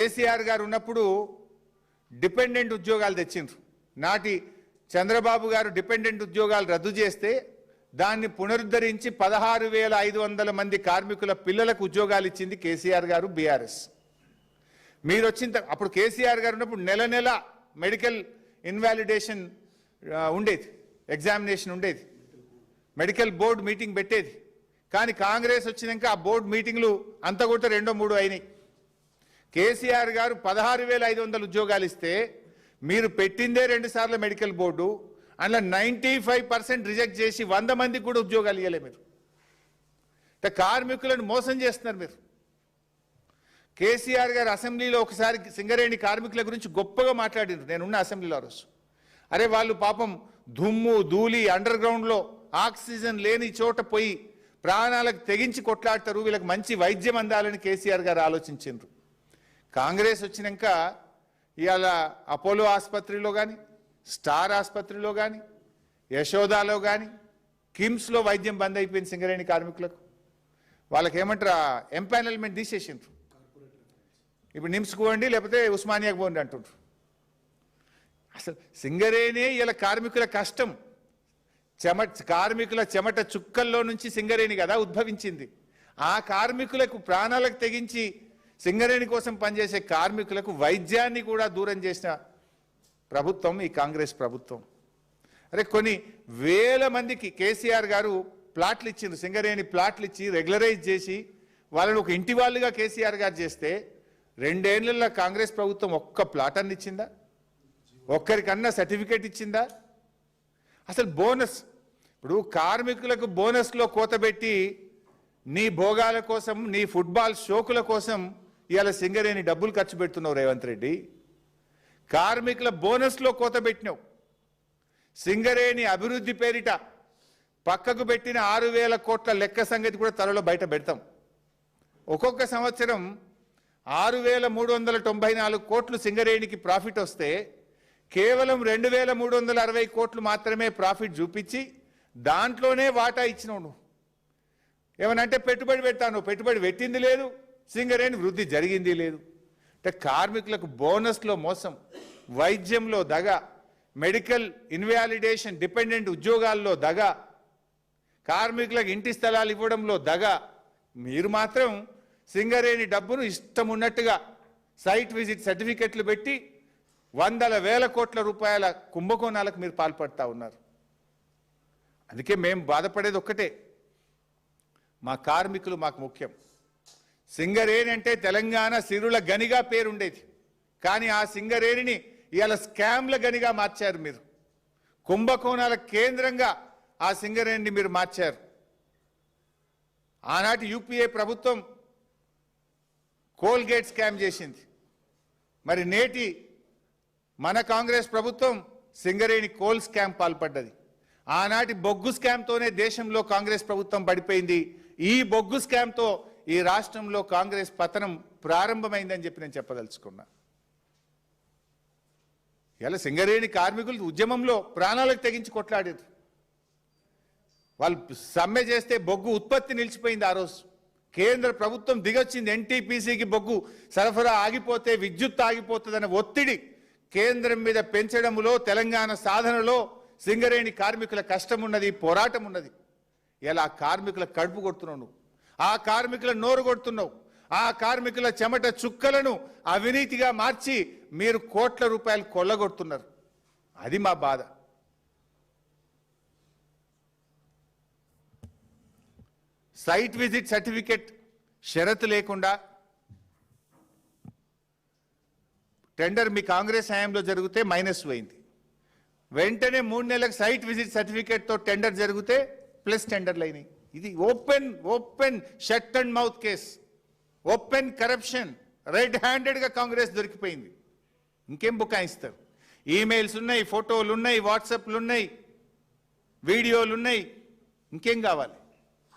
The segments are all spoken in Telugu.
కేసీఆర్ గారు ఉన్నప్పుడు డిపెండెంట్ ఉద్యోగాలు తెచ్చిండ్రు. నాటి చంద్రబాబు గారు డిపెండెంట్ ఉద్యోగాలు రద్దు చేస్తే దాన్ని పునరుద్ధరించి 16,500 మంది కార్మికుల పిల్లలకు ఉద్యోగాలు ఇచ్చింది కేసీఆర్ గారు, బీఆర్ఎస్. మీరు వచ్చిన అప్పుడు కేసీఆర్ గారు ఉన్నప్పుడు నెల నెల మెడికల్ ఇన్వాలిడేషన్ ఉండేది, ఎగ్జామినేషన్ ఉండేది, మెడికల్ బోర్డు మీటింగ్ పెట్టేది. కానీ కాంగ్రెస్ వచ్చినాక ఆ బోర్డు మీటింగ్లు అంతా కూడా 2-3 అయినాయి. కేసీఆర్ గారు 16,500 ఉద్యోగాలు ఇస్తే మీరు పెట్టిందే 2 సార్లు మెడికల్ బోర్డు, అందులో 95% రిజెక్ట్ చేసి 100 మందికి కూడా ఉద్యోగాలు ఇవ్వలే. మీరు కార్మికులను మోసం చేస్తున్నారు. మీరు కేసీఆర్ గారు అసెంబ్లీలో ఒకసారి సింగరేణి కార్మికుల గురించి గొప్పగా మాట్లాడినారు. నేనున్న అసెంబ్లీలో ఆ రోజు, అరే వాళ్ళు పాపం దుమ్ము ధూళి అండర్ గ్రౌండ్లో ఆక్సిజన్ లేని చోట పోయి ప్రాణాలకు తెగించి కొట్లాడతారు, వీళ్ళకి మంచి వైద్యం అందాలని కేసీఆర్ గారు ఆలోచించారు. కాంగ్రెస్ వచ్చినాక ఇవాళ అపోలో ఆసుపత్రిలో కానీ, స్టార్ ఆసుపత్రిలో కానీ, యశోదాలో కానీ, కిమ్స్లో వైద్యం బంద్ అయిపోయింది సింగరేణి కార్మికులకు. వాళ్ళకి ఏమంటారు, ఎంపానల్మెంట్ తీసేసిండ్రు. ఇప్పుడు నిమ్స్కు పోండి లేకపోతే ఉస్మానియాకు పోండి అంటుండ్రు. అసలు సింగరేణి ఇలా కార్మికుల కష్టం, కార్మికుల చెమట చుక్కల్లో నుంచి సింగరేణి కదా ఉద్భవించింది. ఆ కార్మికులకు ప్రాణాలకు తెగించి సింగరేణి కోసం పనిచేసే కార్మికులకు వైద్యాన్ని కూడా దూరం చేసిన ప్రభుత్వం ఈ కాంగ్రెస్ ప్రభుత్వం. అరే కొన్ని వేల మందికి కేసీఆర్ గారు ప్లాట్లు ఇచ్చిండ్రు, సింగరేణి ప్లాట్లు ఇచ్చి రెగ్యులరైజ్ చేసి వాళ్ళని ఒక ఇంటి వాళ్ళుగా కేసీఆర్ గారు చేస్తే 2 ఏళ్లలో కాంగ్రెస్ ప్రభుత్వం ఒక్క ప్లాట్ అన్ని ఇచ్చిందా? ఒక్కరికన్నా సర్టిఫికేట్ ఇచ్చిందా? అసలు బోనస్, ఇప్పుడు కార్మికులకు బోనస్లో కోతబెట్టి నీ భోగాల కోసం, నీ ఫుట్బాల్ షోకుల కోసం ఇవాళ సింగరేణి డబ్బులు ఖర్చు పెడుతున్నావు రేవంత్ రెడ్డి. కార్మికుల బోనస్లో కోతబెట్టినావు. సింగరేణి అభివృద్ధి పేరిట పక్కకు పెట్టిన 6,000 కోట్ల లెక్క సంగతి కూడా త్వరలో బయట పెడతాం. ఒక్కొక్క సంవత్సరం 6,394 కోట్లు సింగరేణికి ప్రాఫిట్ వస్తే కేవలం 2,360 కోట్లు మాత్రమే ప్రాఫిట్ చూపించి దాంట్లోనే వాటా ఇచ్చినావు. నువ్వు ఏమనంటే పెట్టుబడి పెడతాను, పెట్టుబడి పెట్టింది లేదు, సింగరేణి వృద్ధి జరిగింది లేదు. అంటే కార్మికులకు బోనస్లో మోసం, వైద్యంలో దగ, మెడికల్ ఇన్వాలిడేషన్ డిపెండెంట్ ఉద్యోగాల్లో దగ, కార్మికులకు ఇంటి స్థలాలు ఇవ్వడంలో దగ. మీరు మాత్రం సింగరేణి డబ్బును ఇష్టం ఉన్నట్టుగా సైట్ విజిట్ సర్టిఫికెట్లు పెట్టి 100,000 కోట్ల రూపాయల కుంభకోణాలకు మీరు పాల్పడతా ఉన్నారు. అందుకే మేము బాధపడేది ఒక్కటే, మా కార్మికులు మాకు ముఖ్యం. సింగరేణి అంటే తెలంగాణ సిరుల గనిగా పేరుండేది, కానీ ఆ సింగరేణిని ఇవాళ స్కామ్ల గనిగా మార్చారు. మీరు కుంభకోణాల కేంద్రంగా ఆ సింగరేణిని మీరు మార్చారు. ఆనాటి యూపీఏ ప్రభుత్వం కోల్గేట్ స్కామ్ చేసింది, మరి నేటి మన కాంగ్రెస్ ప్రభుత్వం సింగరేణి కోల్ స్కామ్ పాల్పడ్డది. ఆనాటి బొగ్గు స్కామ్తోనే దేశంలో కాంగ్రెస్ ప్రభుత్వం పడిపోయింది. ఈ బొగ్గు స్కామ్తో ఈ రాష్ట్రంలో కాంగ్రెస్ పతనం ప్రారంభమైందని చెప్పి నేను చెప్పదలుచుకున్నా. ఇలా సింగరేణి కార్మికులు ఉద్యమంలో ప్రాణాలకు తెగించి కొట్లాడారు. వాళ్ళు సమ్మె చేస్తే బొగ్గు ఉత్పత్తి నిలిచిపోయింది. ఆ రోజు కేంద్ర ప్రభుత్వం దిగొచ్చింది, ఎన్టీపీసీకి బొగ్గు సరఫరా ఆగిపోతే విద్యుత్ ఆగిపోతుందనే ఒత్తిడి కేంద్రం మీద పెంచడంలో, తెలంగాణ సాధనలో సింగరేణి కార్మికుల కష్టం ఉన్నది, పోరాటం ఉన్నది. ఇలా కార్మికుల కడుపు కొడుతున్నావు, ఆ కార్మికుల నోరు కొడుతున్నావు, ఆ కార్మికుల చెమట చుక్కలను అవినీతిగా మార్చి మీరు కోట్ల రూపాయలు కొల్లగొడుతున్నారు. అది మా బాధ. సైట్ విజిట్ సర్టిఫికెట్ షరతు లేకుండా టెండర్ మీ కాంగ్రెస్ హయాంలో జరిగితే మైనస్ పోయింది. వెంటనే 3 నెలలకు సైట్ విజిట్ సర్టిఫికేట్తో టెండర్ జరిగితే ప్లస్ టెండర్లు అయినాయి. ఇది open shut and mouth case, open corruption. Red హ్యాండెడ్గా కాంగ్రెస్ దొరికిపోయింది. ఇంకేం బుకాయిస్తారు? ఈమెయిల్స్ ఉన్నాయి, ఫోటోలు ఉన్నాయి, వాట్సాప్లు ఉన్నాయి, వీడియోలు ఉన్నాయి. ఇంకేం కావాలి?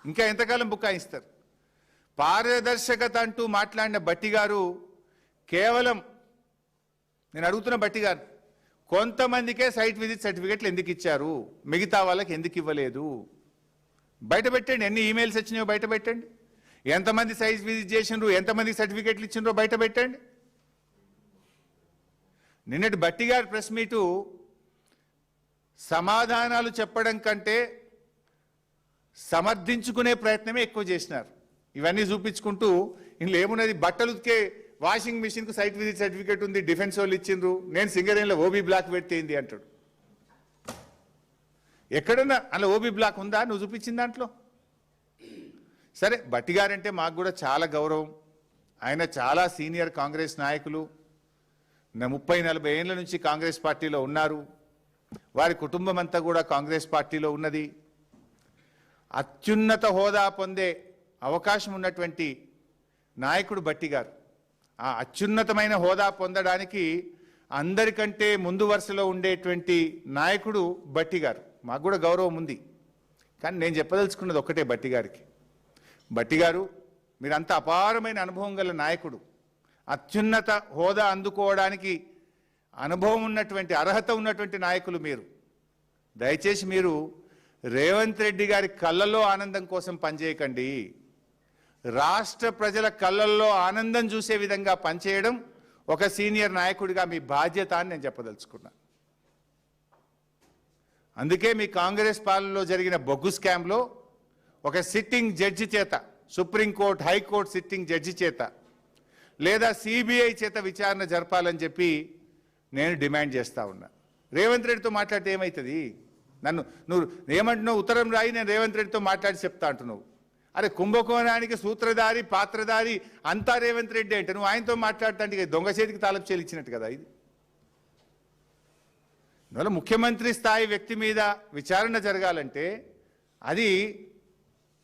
ఇంకా ఎంతకాలం బుకాయిస్తారు? పారదర్శకత అంటూ మాట్లాడిన భట్టి గారు, కేవలం నేను అడుగుతున్న భట్టి గారు, కొంతమందికే సైట్ విజిట్ సర్టిఫికెట్లు ఎందుకు ఇచ్చారు, మిగతా వాళ్ళకి ఎందుకు ఇవ్వలేదు? బయట పెట్టండి. ఎన్ని ఈమెయిల్స్ వచ్చినాయో బయట పెట్టండి. ఎంతమంది సైట్ విజిట్ చేసినారు, ఎంతమంది సర్టిఫికెట్లు ఇచ్చినారో బయట పెట్టండి. నిన్నటి బట్టి గారి ప్రెస్ మీటు సమాధానాలు చెప్పడం కంటే సమర్థించుకునే ప్రయత్నమే ఎక్కువ చేసినారు. ఇవన్నీ చూపించుకుంటూ ఇందులో ఏమున్నది, బట్టలు ఉతికే వాషింగ్ మిషన్కు సైట్ విజిట్ సర్టిఫికేట్ ఉంది, డిఫెన్స్ వాళ్ళు ఇచ్చిండ్రు, నేను సింగరేణిలో ఓబీ బ్లాక్ పెడితేంది అంటాడు. ఎక్కడన్నా అలా ఓబీ బ్లాక్ ఉందా నువ్వు చూపించిన దాంట్లో? సరే, బట్టి గారంటే మాకు కూడా చాలా గౌరవం. ఆయన చాలా సీనియర్ కాంగ్రెస్ నాయకులు, 30-40 ఏళ్ల నుంచి కాంగ్రెస్ పార్టీలో ఉన్నారు. వారి కుటుంబం అంతా కూడా కాంగ్రెస్ పార్టీలో ఉన్నది. అత్యున్నత హోదా పొందే అవకాశం ఉన్నటువంటి నాయకుడు బట్టి గారు. ఆ అత్యున్నతమైన హోదా పొందడానికి అందరికంటే ముందు వరుసలో ఉండేటువంటి నాయకుడు బట్టి గారు. మాకు కూడా గౌరవం ఉంది. కానీ నేను చెప్పదలుచుకున్నది ఒక్కటే బట్టి గారికి, బట్టి గారు మీరంతా అపారమైన అనుభవం గల నాయకుడు, అత్యున్నత హోదా అందుకోవడానికి అనుభవం ఉన్నటువంటి అర్హత ఉన్నటువంటి నాయకులు మీరు. దయచేసి మీరు రేవంత్ రెడ్డి గారి కళ్ళల్లో ఆనందం కోసం పనిచేయకండి. రాష్ట్ర ప్రజల కళ్ళల్లో ఆనందం చూసే విధంగా పనిచేయడం ఒక సీనియర్ నాయకుడిగా మీ బాధ్యత అని నేను చెప్పదలుచుకున్నా. అందుకే మీ కాంగ్రెస్ పాలనలో జరిగిన బొగ్గు స్కామ్లో ఒక సిట్టింగ్ జడ్జి చేత, సుప్రీంకోర్టు హైకోర్టు సిట్టింగ్ జడ్జి చేత లేదా సిబిఐ చేత విచారణ జరపాలని చెప్పి నేను డిమాండ్ చేస్తా ఉన్నా. రేవంత్ రెడ్డితో మాట్లాడితే ఏమవుతుంది? నువ్వు ఏమంటున్నావు? ఉత్తరం రాయి, నేను రేవంత్ రెడ్డితో మాట్లాడి చెప్తా అంటున్నావు. అరే, కుంభకోణానికి సూత్రధారి పాత్రధారి అంతా రేవంత్ రెడ్డి అంటే నువ్వు ఆయనతో మాట్లాడటానికి దొంగ చేతికి తాలపు చెల్లిచ్చినట్టు కదా ఇది. అందువల్ల ముఖ్యమంత్రి స్థాయి వ్యక్తి మీద విచారణ జరగాలంటే అది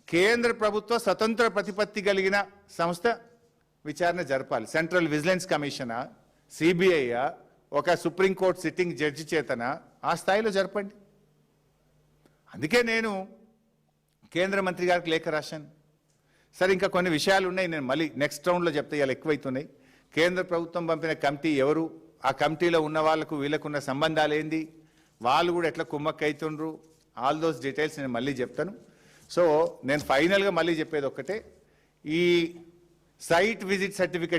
కేంద్ర ప్రభుత్వ స్వతంత్ర ప్రతిపత్తి కలిగిన సంస్థ విచారణ జరపాలి. సెంట్రల్ విజిలెన్స్ కమిషనా, సిబిఐయా, ఒక సుప్రీంకోర్టు సిట్టింగ్ జడ్జి చేతనా, ఆ స్థాయిలో జరపండి. అందుకే నేను కేంద్ర మంత్రి గారికి లేఖ రాశాను. సరే, ఇంకా కొన్ని విషయాలు ఉన్నాయి, నేను మళ్ళీ నెక్స్ట్ రౌండ్లో చెప్తే ఇలా ఎక్కువైతున్నాయి. కేంద్ర ప్రభుత్వం పంపిన కమిటీ ఎవరు, ఆ కమిటీలో ఉన్న వాళ్ళకు వీళ్ళకున్న సంబంధాలు ఏంది, వాళ్ళు కూడా ఎట్లా కుమ్మక్క అవుతుండ్రు, ఆల్ దోస్ డీటెయిల్స్ నేను మళ్ళీ చెప్తాను. సో నేను ఫైనల్గా మళ్ళీ చెప్పేది ఒక్కటే, ఈ సైట్ విజిట్ సర్టిఫికెట్